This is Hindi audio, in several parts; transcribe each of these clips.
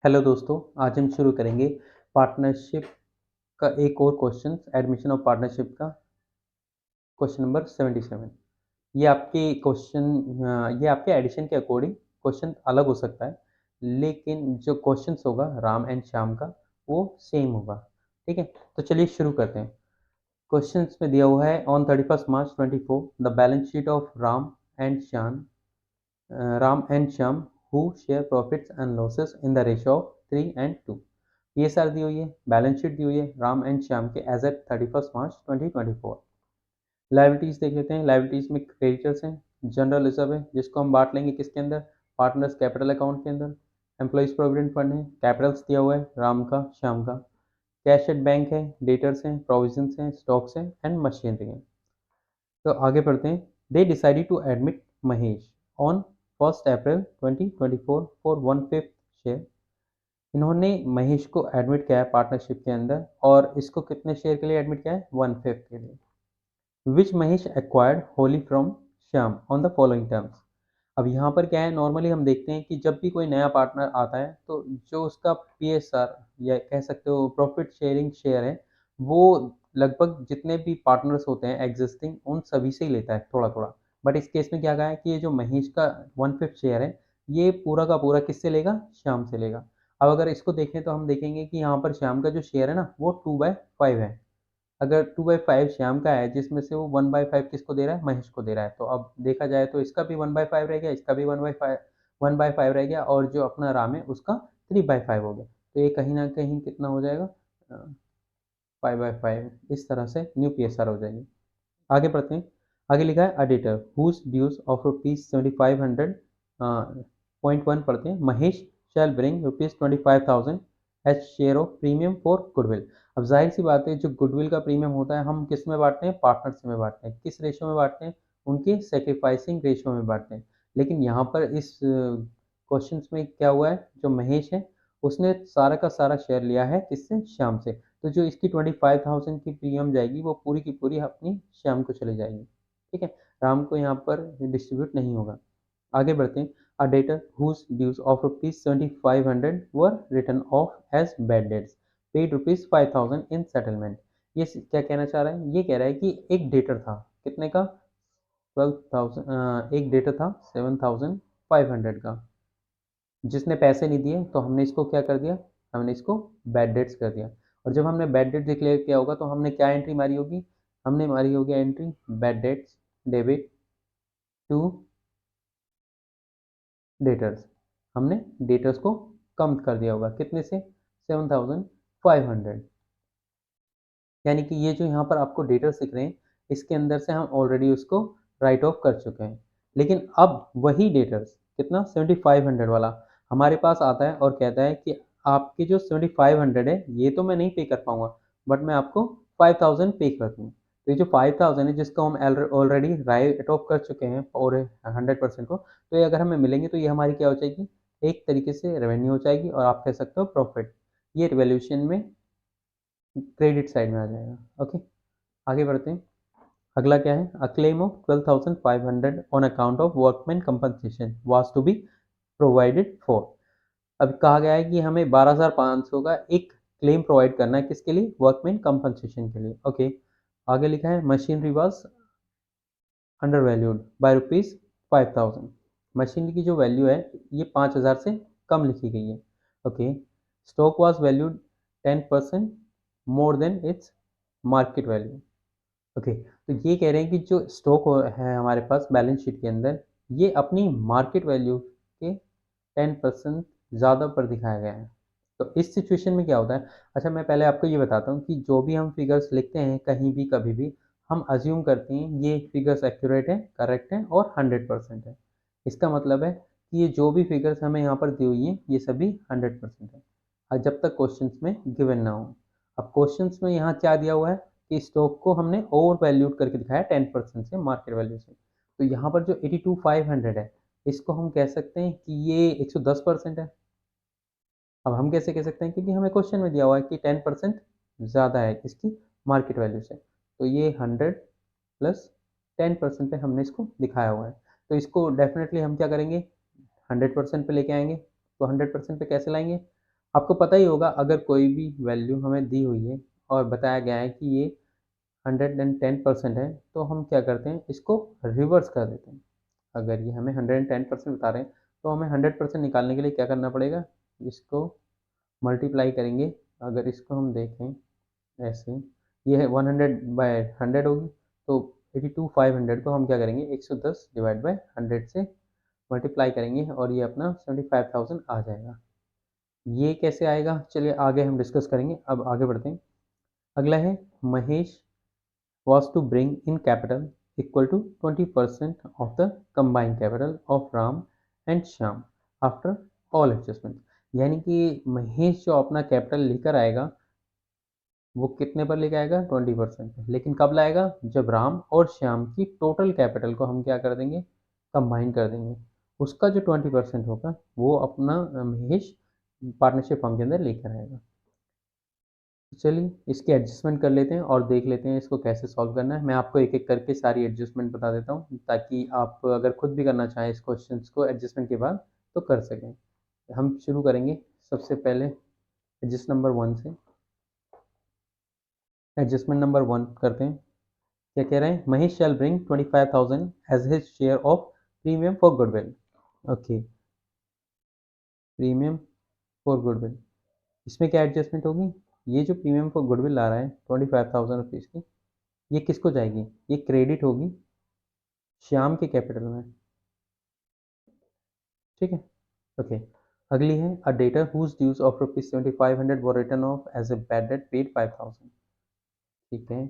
हेलो दोस्तों, आज हम शुरू करेंगे पार्टनरशिप का एक और क्वेश्चन एडमिशन ऑफ पार्टनरशिप का क्वेश्चन नंबर 77। ये आपके ये आपके एडिशन के अकॉर्डिंग क्वेश्चन अलग हो सकता है, लेकिन जो क्वेश्चंस होगा राम एंड श्याम का वो सेम होगा। ठीक है, तो चलिए शुरू करते हैं। क्वेश्चंस में दिया हुआ है on 31 March 24 the balance sheet of Ram and Shyam who share profits and losses in the ratio of 3:2। ये सार दी हुई है, बैलेंस शीट दी हुई है राम एंड श्याम के एज एट 31 मार्च 2024। लाइबिलिटीज देख लेते हैं। लाइबिलिटीज में क्रेडिटर्स हैं, जनरल रिजर्व है जिसको हम बांट लेंगे किसके अंदर, पार्टनर्स कैपिटल अकाउंट के अंदर। एम्प्लॉइज प्रोविडेंट फंड है, कैपिटल्स दिया हुआ है राम का श्याम का। कैश एट बैंक है, डेटर्स हैं, प्रोविजंस हैं, स्टॉक्स हैं एंड मशीनरी है। तो आगे बढ़ते हैं। They decided to admit Mahesh on 1 April 2024 for 1/5 share. इन्होंने महेश को एडमिट किया है पार्टनरशिप के अंदर, और इसको कितने शेयर के लिए एडमिट किया है, 1/5 के लिए। Which Mahesh acquired wholly from Shyam on the following terms. अब यहाँ पर क्या है, नॉर्मली हम देखते हैं कि जब भी कोई नया पार्टनर आता है तो जो उसका पीएसआर या कह सकते हो प्रॉफिट शेयरिंग शेयर है, वो लगभग जितने भी पार्टनर्स होते हैं एग्जिस्टिंग उन सभी से ही लेता है थोड़ा थोड़ा। बट इस केस में क्या कहा है कि ये जो महेश का 1/5 शेयर है, ये पूरा का पूरा किससे लेगा, श्याम से लेगा। अब अगर इसको देखें तो हम देखेंगे कि यहाँ पर श्याम का जो शेयर है ना वो 2/5 है। अगर 2/5 श्याम का है, जिसमें से वो 1/5 किसको दे रहा है, महेश को दे रहा है, तो अब देखा जाए तो इसका भी 1/5 रह गया, इसका भी 1/5 रह गया, और जो अपना राम है उसका 3/5 हो गया। तो ये कहीं ना कहीं कितना हो जाएगा, 5/5। इस तरह से न्यू पीएसआर हो जाएगी। आगे बढ़ते हैं। आगे लिखा है अडिटर हुज ड्यूज ऑफ ₹7500 .1 पढ़ते हैं। Mahesh shall bring ₹25,000 as share of premium for goodwill. अब जाहिर सी बात है, जो गुडविल का प्रीमियम होता है हम किस में बांटते हैं, पार्टनर्स में बांटते हैं। किस रेशियो में बांटते हैं, उनके सेक्रीफाइसिंग रेशियो में बांटते हैं। लेकिन यहाँ पर इस क्वेश्चन में क्या हुआ है, जो महेश है उसने सारा का सारा शेयर लिया है किससे, श्याम से। तो जो इसकी 25,000 की प्रीमियम जाएगी वो पूरी की पूरी अपनी श्याम को चली जाएगी। ठीक है, राम को यहाँ पर डिस्ट्रीब्यूट नहीं होगा। आगे बढ़ते हैं। A debtor whose dues of ₹7500 were return off as bad debts paid ₹5000 in settlement. ये क्या कहना चाह रहा है, ये कह रहा है कि एक डेटर था कितने का, 12,000। एक डेटर था 7,500 का, जिसने पैसे नहीं दिए, तो हमने इसको क्या कर दिया, हमने इसको बैड डेट्स कर दिया। और जब हमने बैड डेट डिक्लेयर किया होगा तो हमने क्या एंट्री मारी होगी, हमने मारी होगी entry bad debts debit to debtors. हमने डेटर्स को कम कर दिया होगा कितने से, 7,500। यानी कि ये जो यहाँ पर आपको डेटर्स दिख रहे हैं, इसके अंदर से हम ऑलरेडी उसको राइट ऑफ कर चुके हैं। लेकिन अब वही डेटर्स कितना, 7,500 वाला हमारे पास आता है और कहता है कि आपके जो 7,500 है ये तो मैं नहीं पे कर पाऊंगा, बट मैं आपको 5,000 पे कर दूँ। तो ये जो 5,000 है जिसको हम ऑलरेडी राइट ऑफ कर चुके हैं और 100% को, तो ये अगर हमें मिलेंगे तो ये हमारी क्या हो जाएगी, एक तरीके से रेवेन्यू हो जाएगी, और आप कह सकते हो प्रॉफिट। ये रिवोल्यूशन में क्रेडिट साइड में आ जाएगा। ओके, आगे बढ़ते हैं। अगला क्या है, a claim of 12,500 on account of workman compensation was to be provided for. अब कहा गया है कि हमें 12,500 का एक क्लेम प्रोवाइड करना है किसके लिए, वर्कमैन कंपनसेशन के लिए। ओके, आगे लिखा है machinery was under valued bye ₹5,000। Machinery की जो वैल्यू है ये 5,000 से कम लिखी गई है। Okay, stock was valued 10% more than its market value. Okay, तो ये कह रहे हैं कि जो स्टॉक है हमारे पास बैलेंस शीट के अंदर, ये अपनी मार्केट वैल्यू के 10% ज़्यादा पर दिखाया गया है। तो इस सिचुएशन में क्या होता है, अच्छा मैं पहले आपको ये बताता हूँ कि जो भी हम फिगर्स लिखते हैं कहीं भी कभी भी, हम अज्यूम करते हैं ये फिगर्स एक्यूरेट है, करेक्ट है और 100% है। इसका मतलब है कि ये जो भी फिगर्स हमें यहाँ पर दी हुई हैं ये सभी 100% है, और जब तक क्वेश्चंस में गिवन ना हो। अब क्वेश्चंस में यहाँ क्या दिया हुआ है कि स्टॉक को हमने ओवर वैल्यूड करके दिखाया 10% से मार्केट वैल्यू से। तो यहाँ पर जो 82,500 है, इसको हम कह सकते हैं कि ये 110% है। अब हम कैसे कह सकते हैं, क्योंकि हमें क्वेश्चन में दिया हुआ है कि 10% ज़्यादा है इसकी मार्केट वैल्यू से। तो ये 100 प्लस 10% पे हमने इसको दिखाया हुआ है। तो इसको डेफिनेटली हम क्या करेंगे, 100% पे लेके आएंगे। तो 100% पे कैसे लाएंगे, आपको पता ही होगा अगर कोई भी वैल्यू हमें दी हुई है और बताया गया है कि ये 110% है, तो हम क्या करते हैं, इसको रिवर्स कर देते हैं। अगर ये हमें 110% बता रहे हैं तो हमें 100% निकालने के लिए क्या करना पड़ेगा, इसको मल्टीप्लाई करेंगे। अगर इसको हम देखें ऐसे, ये है 100/100 होगी, तो 82,500 को हम क्या करेंगे, 110 डिवाइड बाय 100 से मल्टीप्लाई करेंगे और ये अपना 75,000 आ जाएगा। ये कैसे आएगा, चलिए आगे हम डिस्कस करेंगे। अब आगे बढ़ते हैं। अगला है, Mahesh was to bring in capital equal to 20% of the combined capital of Ram and Shyam after all adjustment। यानी कि महेश जो अपना कैपिटल लेकर आएगा वो कितने पर लेकर आएगा, 20% पे। लेकिन कब लाएगा, जब राम और श्याम की टोटल कैपिटल को हम क्या कर देंगे, कंबाइन कर देंगे। उसका जो 20% होगा वो अपना महेश पार्टनरशिप फॉर्म के अंदर लेकर आएगा। चलिए इसकी एडजस्टमेंट कर लेते हैं और देख लेते हैं इसको कैसे सॉल्व करना है। मैं आपको एक एक करके सारी एडजस्टमेंट बता देता हूँ ताकि आप अगर खुद भी करना चाहें इस क्वेश्चन को एडजस्टमेंट के बाद तो कर सकें। हम शुरू करेंगे सबसे पहले एडजस्ट नंबर 1 से। एडजस्टमेंट नंबर 1 करते हैं। क्या कह रहे हैं, Mahesh shall bring 25,000 as his share of premium for goodwill. Okay, premium for goodwill, इसमें क्या एडजस्टमेंट होगी, ये जो प्रीमियम फॉर गुडविल आ रहा है 25,000 रुपीज़ की, ये किसको जाएगी, ये क्रेडिट होगी श्याम के कैपिटल में। ठीक है, ओके। अगली है, a debtor whose dues of ₹7,500 were return off as a bad debt paid 5,000। ठीक है,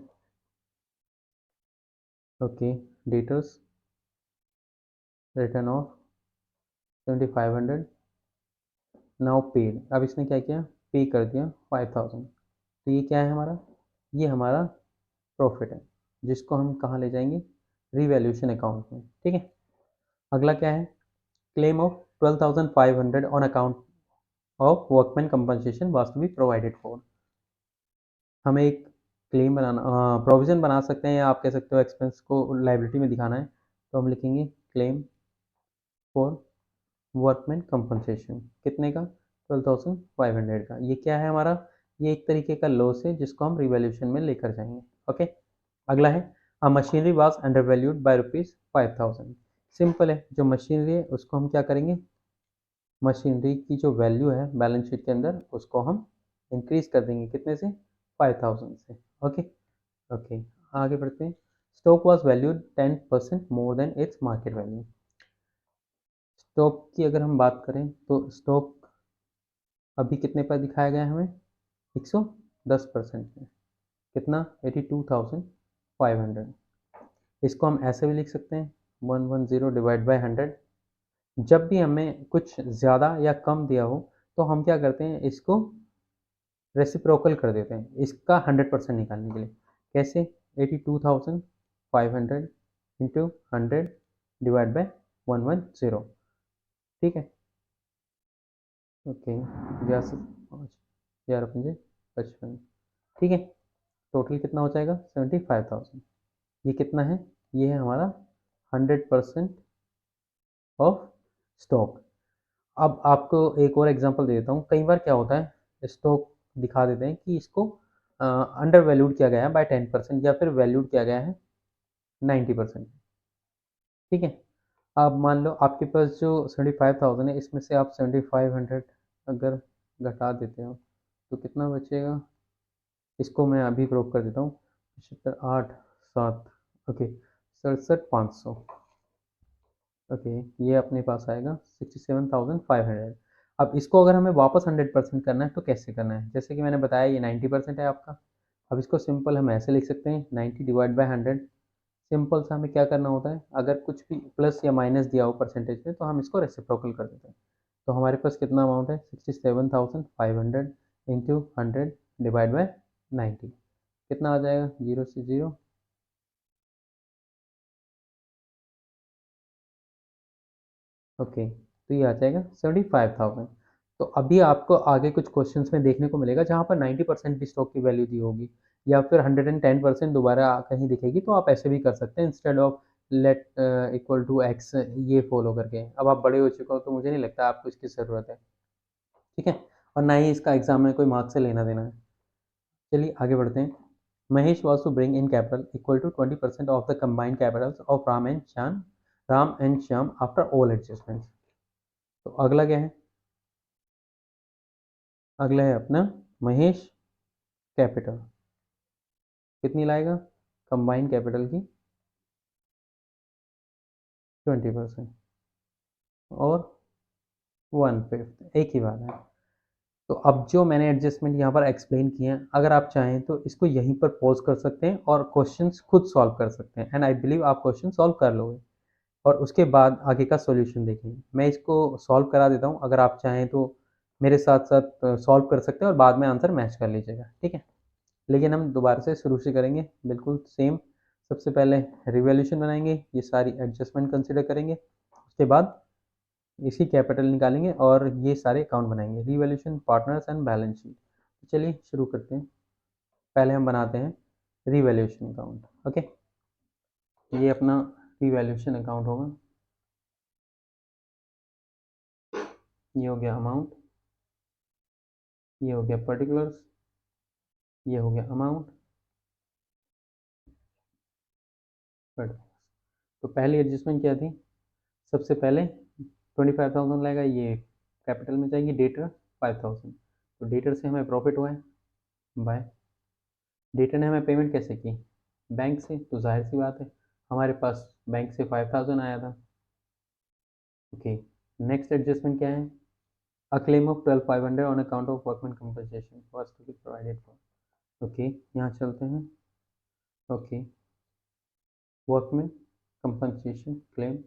okay, debtors return off 7,500 now paid. अब इसने क्या किया, पे कर दिया 5,000। तो ये क्या है हमारा, ये हमारा प्रॉफिट है जिसको हम कहाँ ले जाएंगे, रिवैल्यूएशन अकाउंट में। ठीक है, अगला क्या है, claim of 12,500 on account of workman compensation was to be provided for. हमें एक क्लेम बनाना, प्रोविज़न बना सकते हैं या आप कह सकते हो एक्सपेंस को लाइबिलिटी में दिखाना है, तो हम लिखेंगे क्लेम फॉर वर्कमैन कंपनसेशन, कितने का, 12,500 का। ये क्या है हमारा, ये एक तरीके का लॉस है जिसको हम रिवैल्यूएशन में लेकर जाएंगे। ओके, अगला है, अ machinery was under valued bye ₹5,000। Simple है, जो मशीनरी है उसको हम क्या करेंगे, मशीनरी की जो वैल्यू है बैलेंस शीट के अंदर उसको हम इंक्रीज कर देंगे, कितने से, 5,000 से। ओके, ओके, आगे बढ़ते हैं। Stock was valued 10% more than its market value. Stock की अगर हम बात करें तो स्टॉक अभी कितने पर दिखाया गया है हमें, 110% में, कितना, 82,500। इसको हम ऐसे भी लिख सकते हैं, 110 डिवाइड बाय 100। जब भी हमें कुछ ज़्यादा या कम दिया हो तो हम क्या करते हैं, इसको रेसिप्रोकल कर देते हैं इसका 100% निकालने के लिए। कैसे, 82,500 इंटू 100 डिवाइड बाय 110। ठीक है, ओके, 11,5 ठीक है, टोटल कितना हो जाएगा, 75,000। ये कितना है, ये है हमारा 100% ऑफ स्टॉक। अब आपको एक और एग्जांपल दे देता हूँ। कई बार क्या होता है, स्टॉक दिखा देते हैं कि इसको अंडर वैल्यूड किया गया है बाय 10% या फिर वैल्यूड किया गया है 90%। ठीक है, अब मान लो आपके पास जो 75,000 है इसमें से आप 7,500 अगर घटा देते हो तो कितना बचेगा, इसको मैं अभी प्रूव कर देता हूँ। 75, 8, 7, ओके, 67,500। ओके, ये अपने पास आएगा 67,500। अब इसको अगर हमें वापस 100% करना है तो कैसे करना है, जैसे कि मैंने बताया ये 90% है आपका। अब इसको सिंपल हम ऐसे लिख सकते हैं, 90 डिवाइड बाय 100। सिंपल सा हमें क्या करना होता है, अगर कुछ भी प्लस या माइनस दिया हो परसेंटेज में तो हम इसको रेसिप्रोकल कर देते हैं। तो हमारे पास कितना अमाउंट है, 67,500 इंटू 100 डिवाइड बाय 90, कितना आ जाएगा, जीरो से जीरो, ओके, तो ये आ जाएगा 75,000। तो अभी आपको आगे कुछ क्वेश्चंस में देखने को मिलेगा जहाँ पर 90% भी स्टॉक की वैल्यू दी होगी या फिर 110% दोबारा कहीं दिखेगी, तो आप ऐसे भी कर सकते हैं instead of let equal to X, ये फॉलो करके। अब आप बड़े हो चुके हो तो मुझे नहीं लगता आपको इसकी ज़रूरत है। ठीक है, और ना ही इसका एग्जाम में कोई मार्क्स से लेना देना है। चलिए आगे बढ़ते हैं। Mahesh was to bring in capital equal to 20% of the combined capitals of Ram and Shyam after all adjustments. तो अगला क्या है? अगला है अपना महेश कैपिटल कितनी लाएगा कंबाइंड कैपिटल की 20% और 1/5 एक ही बात है। तो अब जो मैंने एडजस्टमेंट यहाँ पर एक्सप्लेन किए हैं, अगर आप चाहें तो इसको यहीं पर पॉज कर सकते हैं और क्वेश्चंस खुद सॉल्व कर सकते हैं, एंड आई बिलीव आप क्वेश्चन सॉल्व कर लोगे और उसके बाद आगे का सॉल्यूशन देखेंगे। मैं इसको सॉल्व करा देता हूँ, अगर आप चाहें तो मेरे साथ साथ सॉल्व कर सकते हैं और बाद में आंसर मैच कर लीजिएगा, ठीक है। लेकिन हम दोबारा से शुरू से करेंगे, बिल्कुल सेम। सबसे पहले रिवॉल्यूशन बनाएंगे, ये सारी एडजस्टमेंट कंसिडर करेंगे, उसके बाद इसी कैपिटल निकालेंगे और ये सारे अकाउंट बनाएंगे, revolution, partners and balance sheet. चलिए शुरू करते हैं। पहले हम बनाते हैं रिवॉल्यूशन अकाउंट। ओके, ये अपना रिवॉल्यूशन अकाउंट होगा। ये हो गया अमाउंट, ये हो गया पर्टिकुलर्स, ये हो गया अमाउंट, तो पहली एडजस्टमेंट क्या थी? सबसे पहले 25,000 लगेगा, ये कैपिटल में जाएगी, डेटर 5,000। तो डेटर से हमें प्रॉफिट हुआ है बाय, डेटर ने हमें पेमेंट कैसे की? बैंक से। तो जाहिर सी बात है हमारे पास बैंक से 5,000 आया था। ओके, नेक्स्ट एडजस्टमेंट क्या है? A claim of 12,500 on account of workman compensation was to be provided for. Okay, यहाँ चलते हैं। ओके, वर्कमैन कंपनसेशन क्लेम,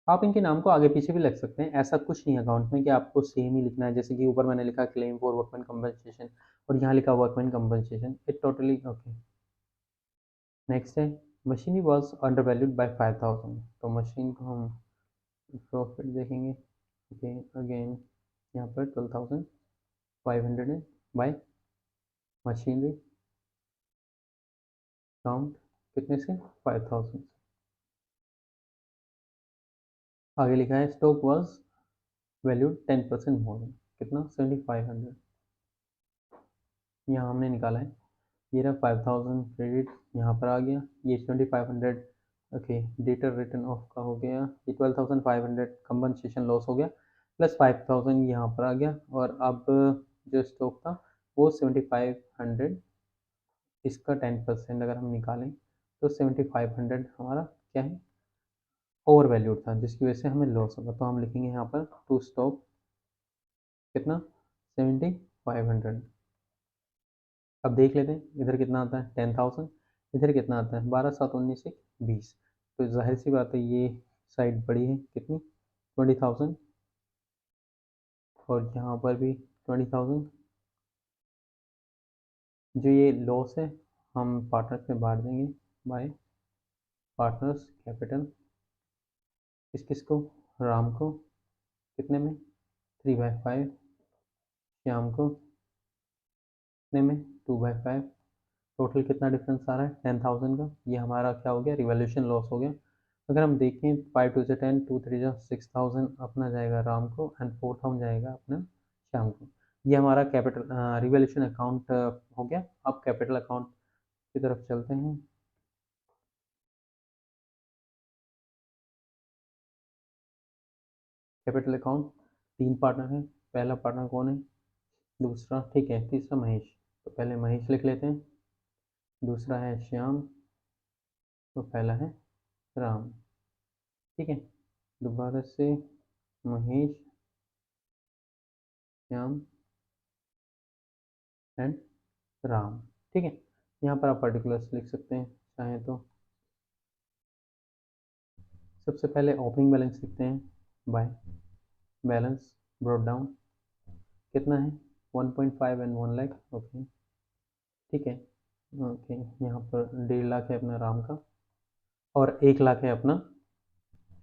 आप इनके नाम को आगे पीछे भी लिख सकते हैं, ऐसा कुछ नहीं है अकाउंट में कि आपको सेम ही लिखना है। जैसे कि ऊपर मैंने लिखा क्लेम फॉर वर्कमैन कंपनसेशन और यहाँ लिखा workman compensation, it totally okay. Next है machinery was under valued by 5,000, तो मशीन को हम प्रॉफिट देखेंगे। ओके, अगेन यहाँ पर 12,500 है बाय मशीनरी काउंट कितने से? 5,000। आगे लिखा है स्टॉक वॉज वैल्यूड 10% मोर, कितना? 7,500। यहाँ हमने निकाला है, ये रहा 5,000 क्रेडिट यहाँ पर आ गया, ये 2,500 ओके डेटर रिटर्न ऑफ का हो गया, ये 12,500 कंपनसेशन लॉस हो गया, प्लस 5,000 यहाँ पर आ गया। और अब जो स्टॉक था वो 7,500, इसका 10% अगर हम निकालें तो 7,500 हमारा क्या है? ओवर वैल्यूड था, जिसकी वजह से हमें लॉस होगा। तो हम लिखेंगे यहाँ पर टू स्टॉक कितना? 7,500। अब देख लेते हैं इधर कितना आता है, 10,000, इधर कितना आता है, 12, 7, 19, 20। तो जाहिर सी बात है ये साइड बड़ी है, कितनी? 20,000, और यहाँ पर भी 20,000। जो ये लॉस है हम पार्टनर्स में बांट देंगे बाय पार्टनर्स कैपिटल, किस किस को? राम को कितने में? 3/5, श्याम को कितने में? 2/5। टोटल कितना डिफरेंस आ रहा है? 10,000 का। ये हमारा क्या हो गया? रिवॉल्यूशन लॉस हो गया। अगर हम देखें 5 2 से 10, 2 3 6,000 अपना जाएगा राम को एंड 4,000 जाएगा अपना श्याम को। ये हमारा कैपिटल रिवॉल्यूशन अकाउंट हो गया। अब कैपिटल अकाउंट की तरफ चलते हैं। कैपिटल अकाउंट 3 पार्टनर हैं, पहला पार्टनर कौन है? दूसरा, ठीक है, तीसरा महेश। तो पहले महेश लिख लेते हैं, दूसरा है श्याम, तो पहला है राम, ठीक है। दोबारा से महेश, श्याम एंड राम, ठीक है। यहाँ पर आप पर्टिकुलर्स लिख सकते हैं चाहें तो। सबसे पहले ओपनिंग बैलेंस लिखते हैं बाय बैलेंस ब्रॉट डाउन, कितना है? 1.5 एंड 1 लाख, ओके, ठीक है। ओके, यहाँ पर 1.5 लाख है अपना राम का और 1 लाख है अपना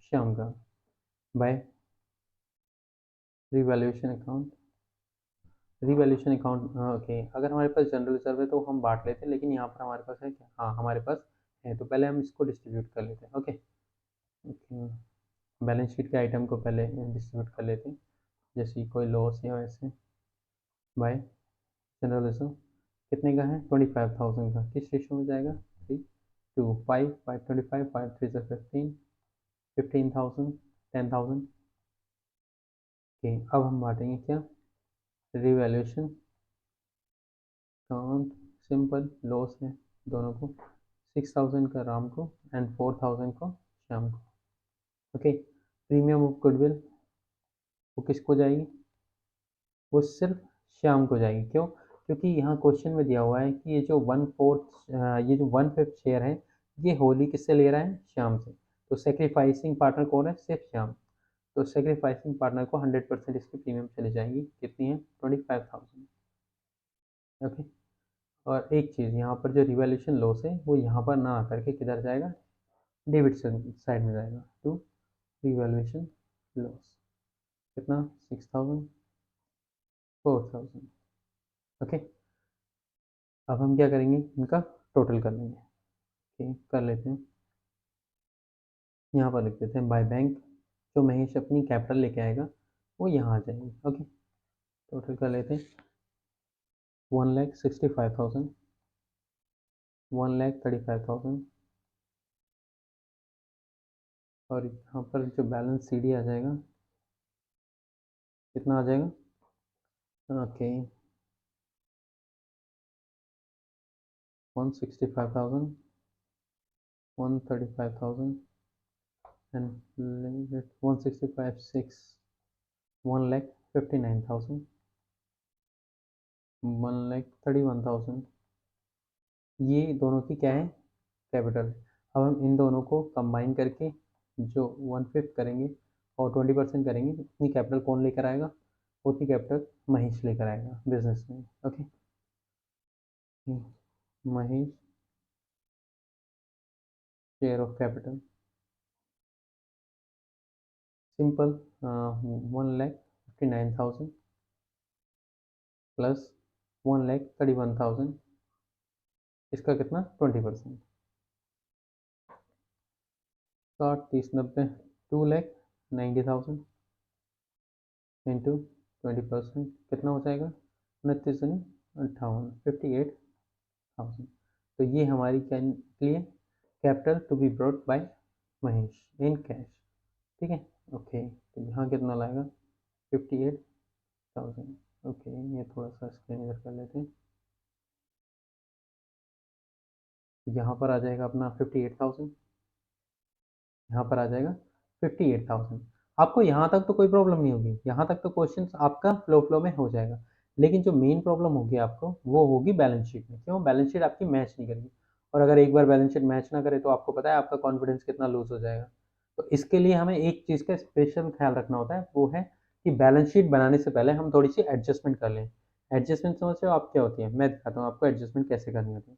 श्याम का by revaluation account. Revaluation account okay, अगर हमारे पास जनरल रिजर्व है तो हम बांट लेते हैं, लेकिन यहाँ पर हमारे पास है क्या? हाँ, हमारे पास है, तो पहले हम इसको डिस्ट्रीब्यूट कर लेते हैं। ओके ओके, बैलेंस शीट के आइटम को पहले डिस्ट्रीब्यूट कर लेते हैं, जैसे कोई लॉस या वैसे बाय जनरल रिजर्व कितने का है 25,000 का, किस रेशो में जाएगा 3:5, 525, 5 3 से 15, 15,000, 10,000 के। अब हम बांटेंगे क्या, रिवैल्यूएशन काउंट सिंपल लॉस है दोनों को, 6,000 का राम को एंड 4,000 को श्याम को। ओके, प्रीमियम ऑफ गुडविल वो किसको जाएगी, वो सिर्फ श्याम को जाएगी। क्यों, क्योंकि यहाँ क्वेश्चन में दिया हुआ है कि ये जो 1/4 ये जो 1/5 शेयर है ये होली किससे ले रहा है, श्याम से। तो सेक्रीफाइसिंग पार्टनर कौन है, सिर्फ श्याम। तो सेक्रीफाइसिंग पार्टनर को 100% इसकी प्रीमियम चली जाएगी, कितनी है 25,000। ओके, और एक चीज़ यहाँ पर जो रिवैल्यूएशन लॉस है वो यहाँ पर ना आकर के किधर जाएगा, डेबिट साइड में जाएगा, टू रिवैल्यूएशन लॉस। कितना 6,000, 4,000। ओके, अब हम क्या करेंगे, इनका टोटल कर लेंगे। ओके, कर लेते हैं, यहाँ पर लिख देते हैं बाय बैंक, जो महेश अपनी कैपिटल लेके आएगा वो यहाँ आ जाएगी। ओके, टोटल कर लेते हैं 1,65,000, 1,35,000, और यहाँ पर जो बैलेंस CD आ जाएगा कितना आ जाएगा, ओके 165,000, 135,000 and 165, 6, 1,59,000, 1,31,000। ये दोनों की क्या है, कैपिटल। अब हम इन दोनों को कंबाइन करके जो 1/5 करेंगे और 20% करेंगे, उतनी कैपिटल कौन लेकर आएगा, उतनी कैपिटल महेश लेकर आएगा बिजनेस में। Okay, Mahesh share of capital simple 1,59,000 plus 1,31,000, इसका कितना 20%, 60, 30, 90, 2,90,000 इंटू 20% कितना हो जाएगा, 29,58, 58,000। तो ये हमारी क्या निकली है, capital to be brought by Mahesh in cash. ठीक है, ओके, तो यहाँ कितना लाएगा 58,000। ओके, ये थोड़ा सा स्क्रीन इधर कर लेते हैं, यहाँ पर आ जाएगा अपना 58,000, यहाँ पर आ जाएगा 58,000। आपको यहाँ तक तो कोई प्रॉब्लम नहीं होगी, यहाँ तक तो क्वेश्चन आपका फ्लो में हो जाएगा। लेकिन जो मेन प्रॉब्लम होगी आपको वो होगी बैलेंस शीट में। क्यों, बैलेंस शीट आपकी मैच नहीं करेगी, और अगर एक बार बैलेंस शीट मैच ना करे तो आपको पता है आपका कॉन्फिडेंस कितना लूज हो जाएगा। तो इसके लिए हमें एक चीज़ का स्पेशल ख्याल रखना होता है, वो है कि बैलेंस शीट बनाने से पहले हम थोड़ी सी एडजस्टमेंट कर लें। एडजस्टमेंट समझ रहे हो आप क्या होती है, मैं दिखाता हूँ आपको एडजस्टमेंट कैसे करनी होती है।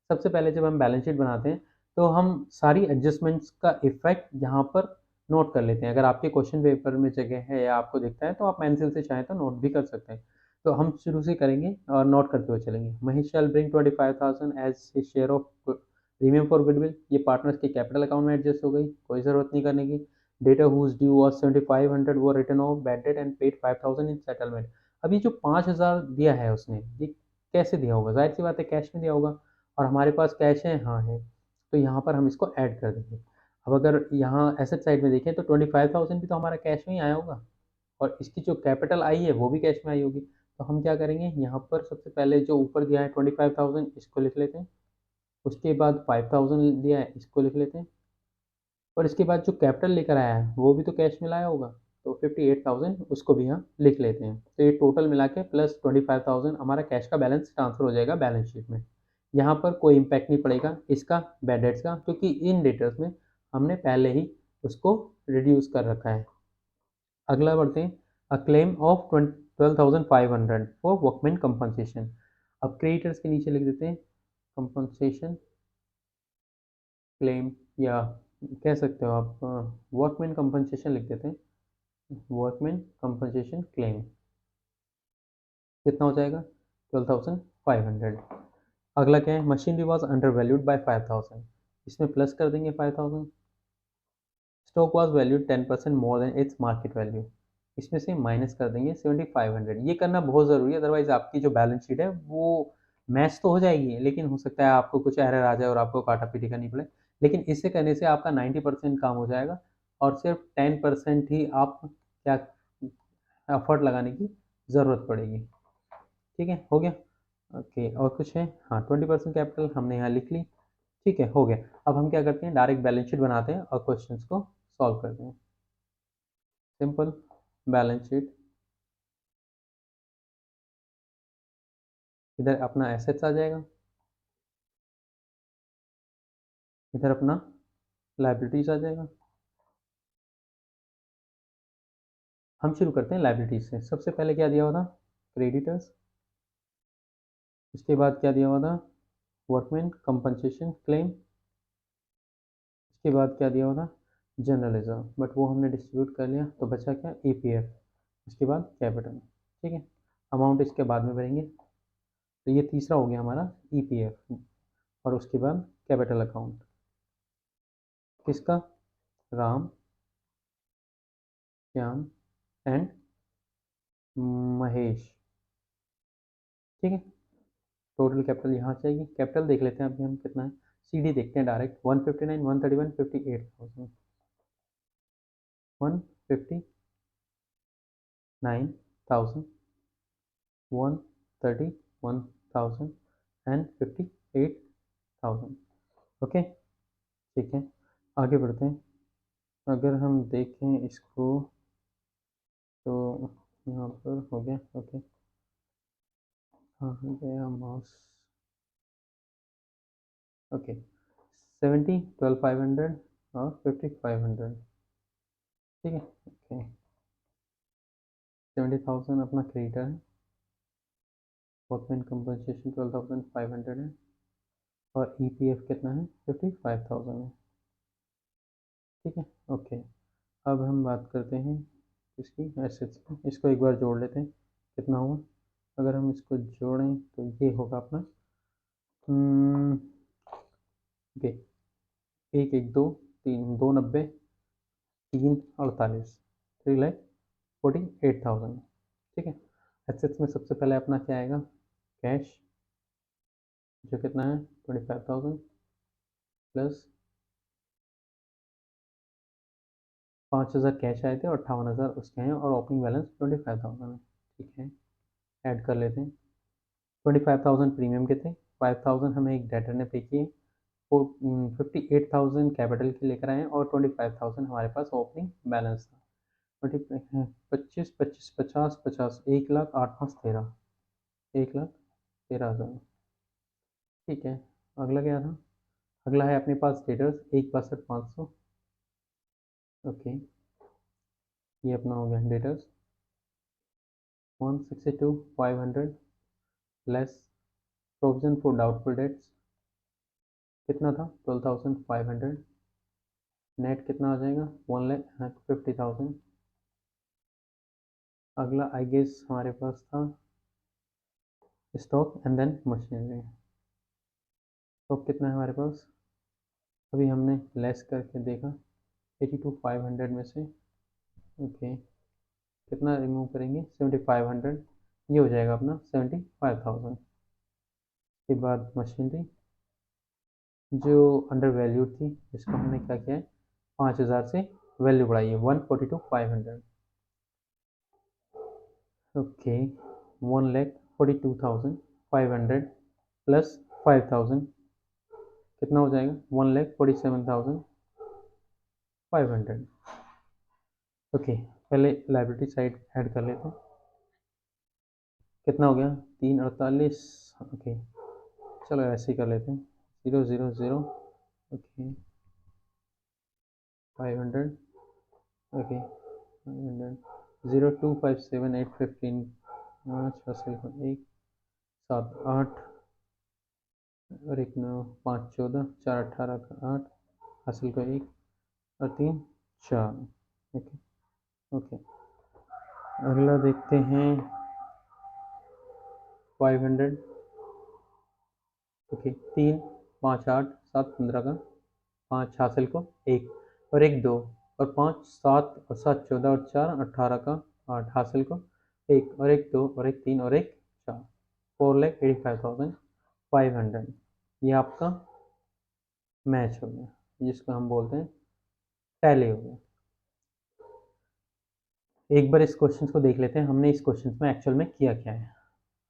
सबसे पहले जब हम बैलेंस शीट बनाते हैं तो हम सारी एडजस्टमेंट्स का इफेक्ट यहाँ पर नोट कर लेते हैं। अगर आपके क्वेश्चन पेपर में जगह है या आपको दिखता है तो आप पेंसिल से चाहें तो नोट भी कर सकते हैं। तो हम शुरू से करेंगे और नोट करते हुए चलेंगे। Mahesh shall bring 25,000 as his share of premium for goodwill. ये पार्टनर्स के कैपिटल अकाउंट में एडजस्ट हो गई, कोई ज़रूरत नहीं करने की। डेटा हुज ड्यू वॉज 7,500 वो return of bad debt and paid 5,000 in settlement. अब ये जो 5,000 दिया है उसने, ये कैसे दिया होगा, जाहिर सी बात है कैश में दिया होगा, और हमारे पास कैश है, हाँ है, तो यहाँ पर हम इसको ऐड कर देंगे। अब अगर यहाँ एसेट साइड में देखें तो 25,000 भी तो हमारा कैश में ही आया होगा, और इसकी जो कैपिटल आई है वो भी कैश में आई होगी। तो हम क्या करेंगे, यहाँ पर सबसे पहले जो ऊपर दिया है 25,000 इसको लिख लेते हैं, उसके बाद 5,000 दिया है इसको लिख लेते हैं, और इसके बाद जो कैपिटल लेकर आया है वो भी तो कैश में लाया होगा, तो 58,000 उसको भी यहाँ लिख लेते हैं। तो ये टोटल मिला के प्लस 25,000 हमारा कैश का बैलेंस ट्रांसफर हो जाएगा बैलेंस शीट में। यहाँ पर कोई इम्पैक्ट नहीं पड़ेगा इसका बैड डेट्स का, क्योंकि इन डेटर्स में हमने पहले ही उसको रिड्यूस कर रखा है। अगला बढ़ते हैं, अ claim of 12,500 for workman compensation. अब क्रेडिटर्स के नीचे लिख देते हैं कंपनसेशन क्लेम, या कह सकते हो आप वर्कमैन कंपनसेशन लिख देते हैं, वर्कमैन कंपनसेशन क्लेम। कितना हो जाएगा 12,500। अगला क्या है, machinery was under valued bye 5,000, इसमें प्लस कर देंगे 5,000। Stock was valued 10% more than its market value, इसमें से माइनस कर देंगे 7500। ये करना बहुत ज़रूरी है, अदरवाइज आपकी जो बैलेंस शीट है वो मैच तो हो जाएगी, लेकिन हो सकता है आपको कुछ एरर आ जाए और आपको काटा पीटी करनी पड़े। लेकिन इसे करने से आपका 90% काम हो जाएगा और सिर्फ 10% ही आप क्या एफर्ट लगाने की ज़रूरत पड़ेगी। ठीक है, हो गया। ओके, और कुछ है? हाँ, 20% कैपिटल हमने यहाँ लिख ली। ठीक है, हो गया। अब हम क्या करते हैं, डायरेक्ट बैलेंस शीट बनाते हैं और क्वेश्चंस को सॉल्व करते हैं। सिंपल बैलेंस शीट, इधर अपना एसेट्स आ जाएगा, इधर अपना लाइबिलिटीज आ जाएगा। हम शुरू करते हैं लाइबिलिटीज से। सबसे पहले क्या दिया हुआ था? क्रेडिटर्स। उसके बाद क्या दिया हुआ था? Workman compensation claim. उसके बाद क्या दिया हुआ था? जनरल रिजर्व, बट वो हमने डिस्ट्रीब्यूट कर लिया, तो बचा क्या? ईपीएफ। उसके बाद कैपिटल। ठीक है, अमाउंट इसके बाद में भरेंगे। तो ये तीसरा हो गया हमारा ईपीएफ, और उसके बाद कैपिटल अकाउंट किसका? राम, श्याम एंड महेश। ठीक है, टोटल कैपिटल यहाँ चाहिए। कैपिटल देख लेते हैं अभी हम कितना है। सीडी देखते हैं डायरेक्ट। 159, 131, 58,000, 159,000, 131,000 एंड 58,000। ओके, ठीक है, आगे बढ़ते हैं। अगर हम देखें इसको तो यहाँ पर हो गया। ओके, हाँ गया माउस। ओके, 70, 12,500 और 5,500। ठीक है, ओके, 70,000 अपना क्रेडिटर है, वर्कमैन कंपनसेशन 12,500 है, और ईपीएफ कितना है? 55,000 है। ठीक है, ओके। अब हम बात करते हैं इसकी एसेट्स की। इसको एक बार जोड़ लेते हैं, कितना हुआ? अगर हम इसको जोड़ें तो ये होगा अपना ओके, 1, 1, 2, 3, 290, 348, 3,48,000। ठीक है, एसेट्स में सबसे पहले अपना क्या आएगा? कैश, जो कितना है? 25,000 प्लस 5,000 कैश आए थे और 58,000 उसके हैं, और ओपनिंग बैलेंस 25,000 है। ठीक है, ऐड कर लेते हैं। 25,000 प्रीमियम के थे, 5,000 हमें एक डेटर ने पे किए, 58,000 कैपिटल के लेकर आए, और 25,000 हमारे पास ओपनिंग बैलेंस था। 25, 25, 50, 50, 1,00,000, 8, 5, 13, 1,13,000। ठीक है, अगला क्या था? अगला है अपने पास डेटर्स 1,62,500। ओके, ये अपना हो गया debtors. 162,500 less provision for doubtful debts कितना था? 12,500। नेट कितना आ जाएगा? 1,50,000। अगला आई गेस हमारे पास था stock and then machinery. Stock कितना है हमारे पास? अभी हमने लेस करके देखा 82,500 में से। ओके, कितना रिमूव करेंगे? 7,500। ये हो जाएगा अपना 75,000। के बाद मशीनरी जो अंडर वैल्यू थी, इसको हमने क्या किया है? 5,000 से वैल्यू बढ़ाई है, 142,500। ओके, 1,42,500 प्लस 5,000 कितना हो जाएगा? 1,47,500। ओके, पहले लाइबिलिटी साइड ऐड कर लेते हैं। कितना हो गया? 348। ओके, चलो ऐसे ही कर लेते हैं। 000। ओके, 500। ओके, 500। 0,257,815। 5 हासिल को 1, 7, 8 और 1, 9, 5, 14, 4, 18 का 8 हासिल को 1 और 3, 4। ओके, ओके, अगला देखते हैं 500। ओके, 3, 5, 8, 7, 15 का 5 हासिल को 1 और 1, 2 और 5 7 और 7 14 और 4 18 का 8 हासिल को 1 और 1 2 और 1 3 और 1 4 4,85,500 ये आपका मैच हो गया, जिसको हम बोलते हैं टैली हो गया। एक बार इस क्वेश्चन को देख लेते हैं हमने इस क्वेश्चन में एक्चुअल में किया क्या है।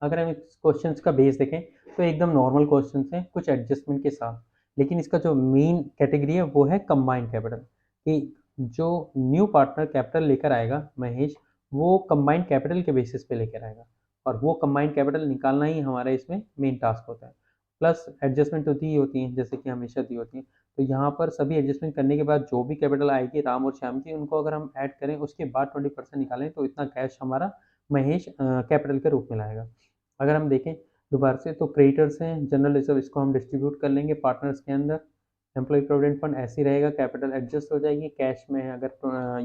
अगर हम इस क्वेश्चन का बेस देखें तो एकदम नॉर्मल क्वेश्चन है कुछ एडजस्टमेंट के साथ, लेकिन इसका जो मेन कैटेगरी है वो है कंबाइंड कैपिटल, कि जो न्यू पार्टनर कैपिटल लेकर आएगा महेश, वो कंबाइंड कैपिटल के बेसिस पे लेकर आएगा, और वो कंबाइंड कैपिटल निकालना ही हमारा इसमें मेन टास्क होता है। प्लस एडजस्टमेंट तो दी होती है जैसे कि हमेशा दी होती है, तो यहाँ पर सभी एडजस्टमेंट करने के बाद जो भी कैपिटल आएगी राम और श्याम की, उनको अगर हम ऐड करें उसके बाद 20% निकालें तो इतना कैश हमारा महेश कैपिटल के रूप में लाएगा। अगर हम देखें दोबारा से तो क्रेडिटर्स हैं जनरल रिजर्व, इसको हम डिस्ट्रीब्यूट कर लेंगे पार्टनर्स के अंदर। एम्प्लॉय प्रोविडेंट फंड ऐसे ही रहेगा, कैपिटल एडजस्ट हो जाएगी। कैश में अगर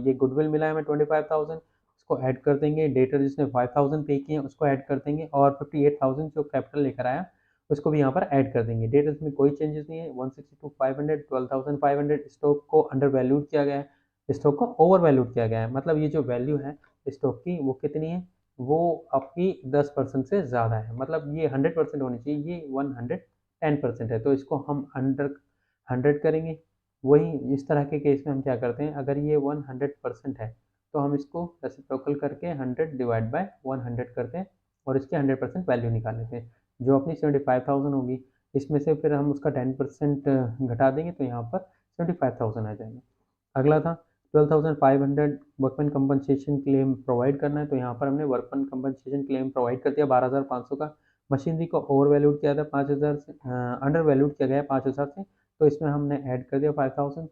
ये गुडविल मिला है हमें 25,000, उसको ऐड कर देंगे। डेटर जिसने 5,000 पे किए हैं उसको ऐड कर देंगे, और 58,000 जो कैपिटल लेकर आया उसको भी यहाँ पर ऐड कर देंगे। डेटर्स में कोई चेंजेस नहीं है। 162,500 12,500 स्टॉक को अंडर वैल्यूड किया गया है, स्टॉक को ओवर वैल्यूड किया गया है, मतलब ये जो वैल्यू है स्टॉक की वो कितनी है, वो आपकी 10% से ज़्यादा है, मतलब ये 100% होनी चाहिए, ये 110% है, तो इसको हम अंडर 100 करेंगे। वही इस तरह के केस में हम क्या करते हैं, अगर ये 100% है तो हम इसको रेसिप्रोकल करके 100 डिवाइड बाय 100 करते हैं और इसके 100% वैल्यू निकाल लेते हैं। जो अपनी 75,000 होगी इसमें से फिर हम उसका 10% घटा देंगे तो यहाँ पर 75,000 आ जाएगा। अगला था 12,500 वर्कमैन कंपनसेशन क्लेम प्रोवाइड करना है, तो यहाँ पर हमने वर्कमैन कंपनसेशन क्लेम प्रोवाइड कर दिया 12,500 का। मशीनरी को ओवर वैल्यूड किया था 5,000 से, अंडर वैल्यूड किया गया 5,000 से, तो इसमें हमने ऐड कर दिया 5,000।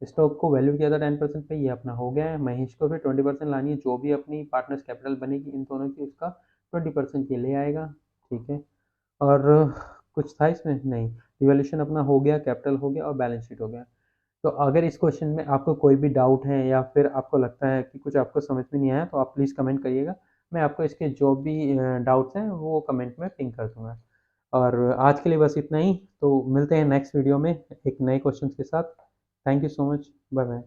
स्टॉक को वैल्यू किया था 10% पे, ये अपना हो गया है। महेश को फिर 20% लानी है, जो भी अपनी पार्टनर्स कैपिटल बनेगी इन दोनों की उसका 20% ये ले आएगा, ठीक है। और कुछ था इसमें नहीं, रिवॉल्यूशन अपना हो गया, कैपिटल हो गया और बैलेंस शीट हो गया। तो अगर इस क्वेश्चन में आपको कोई भी डाउट है या फिर आपको लगता है कि कुछ आपको समझ में नहीं आया तो आप प्लीज़ कमेंट करिएगा, मैं आपको इसके जो भी डाउट्स हैं वो कमेंट में पिंग कर दूँगा। और आज के लिए बस इतना ही, तो मिलते हैं नेक्स्ट वीडियो में एक नए क्वेश्चन के साथ। Thank you so much, bye bye.